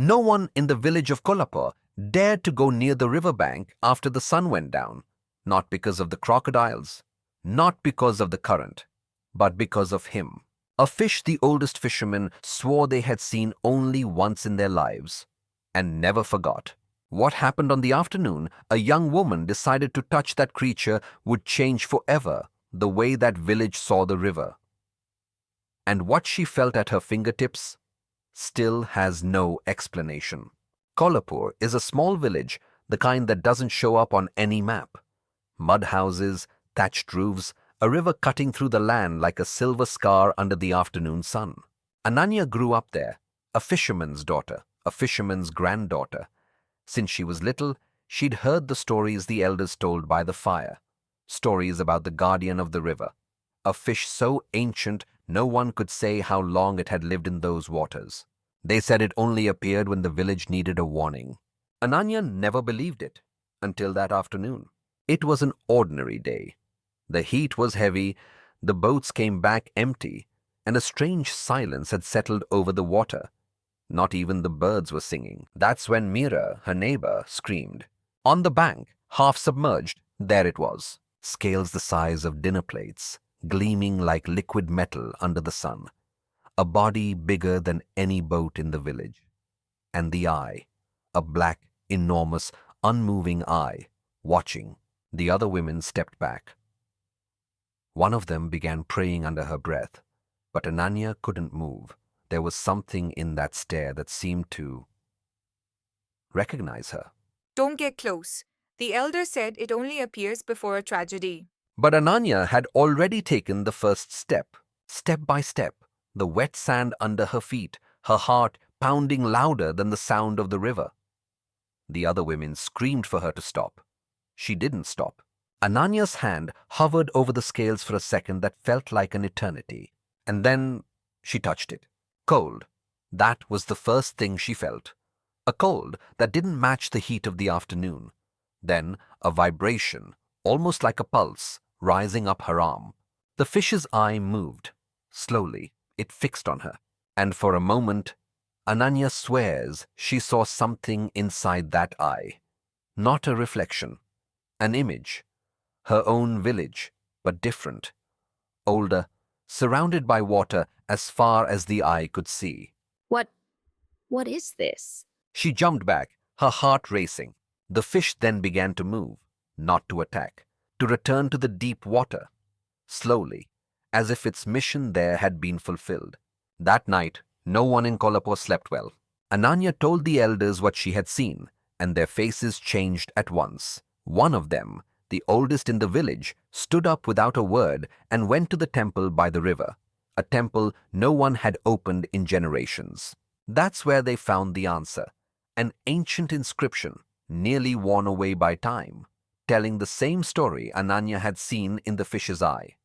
No one in the village of Kolapur dared to go near the riverbank after the sun went down, not because of the crocodiles, not because of the current, but because of him. A fish the oldest fishermen swore they had seen only once in their lives, and never forgot. What happened on the afternoon a young woman decided to touch that creature would change forever the way that village saw the river. And what she felt at her fingertips still has no explanation. Kolapur is a small village, the kind that doesn't show up on any map. Mud houses, thatched roofs, a river cutting through the land like a silver scar under the afternoon sun. Ananya grew up there, a fisherman's daughter, a fisherman's granddaughter. Since she was little, she'd heard the stories the elders told by the fire, stories about the guardian of the river, a fish so ancient no one could say how long it had lived in those waters. They said it only appeared when the village needed a warning. Ananya never believed it until that afternoon. It was an ordinary day. The heat was heavy, the boats came back empty, and a strange silence had settled over the water. Not even the birds were singing. That's when Mira, her neighbor, screamed. On the bank, half submerged, there it was, scales the size of dinner plates, gleaming like liquid metal under the sun. A body bigger than any boat in the village. And the eye, a black, enormous, unmoving eye, watching. The other women stepped back. One of them began praying under her breath, but Ananya couldn't move. There was something in that stare that seemed to recognize her. Don't get close. The elder said it only appears before a tragedy. But Ananya had already taken the first step by step, the wet sand under her feet, her heart pounding louder than the sound of the river. The other women screamed for her to stop. She didn't stop. Ananya's hand hovered over the scales for a second that felt like an eternity. And then she touched it. Cold. That was the first thing she felt. A cold that didn't match the heat of the afternoon. Then a vibration, almost like a pulse, rising up her arm. The fish's eye moved. Slowly, it fixed on her. And for a moment, Ananya swears she saw something inside that eye. Not a reflection. An image. Her own village, but different. Older, surrounded by water as far as the eye could see. What is this? She jumped back, her heart racing. The fish then began to move, not to attack, to return to the deep water, slowly, as if its mission there had been fulfilled. That night, no one in Kolapur slept well. Ananya told the elders what she had seen, and their faces changed at once. One of them, the oldest in the village, stood up without a word and went to the temple by the river, a temple no one had opened in generations. That's where they found the answer, an ancient inscription, nearly worn away by time, telling the same story Ananya had seen in the fish's eye.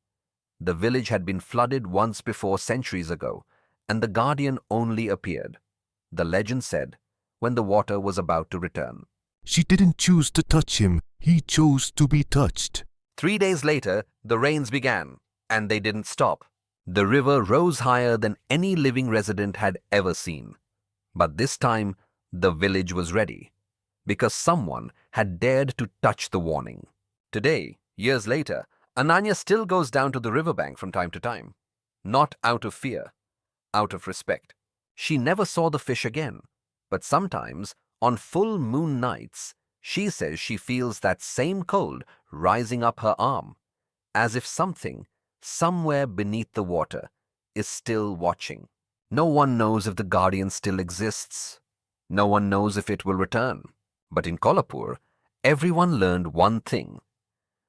The village had been flooded once before centuries ago, and the guardian only appeared, the legend said, when the water was about to return. She didn't choose to touch him, he chose to be touched. 3 days later, the rains began, and they didn't stop. The river rose higher than any living resident had ever seen. But this time, the village was ready, because someone had dared to touch the warning. Today, years later, Ananya still goes down to the riverbank from time to time. Not out of fear, out of respect. She never saw the fish again, but sometimes, on full moon nights, she says she feels that same cold rising up her arm, as if something, somewhere beneath the water, is still watching. No one knows if the guardian still exists. No one knows if it will return. But in Kolapur, everyone learned one thing.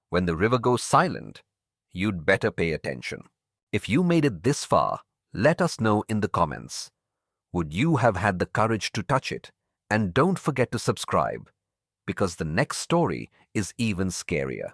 When the river goes silent, you'd better pay attention. If you made it this far, let us know in the comments. Would you have had the courage to touch it? And don't forget to subscribe, because the next story is even scarier.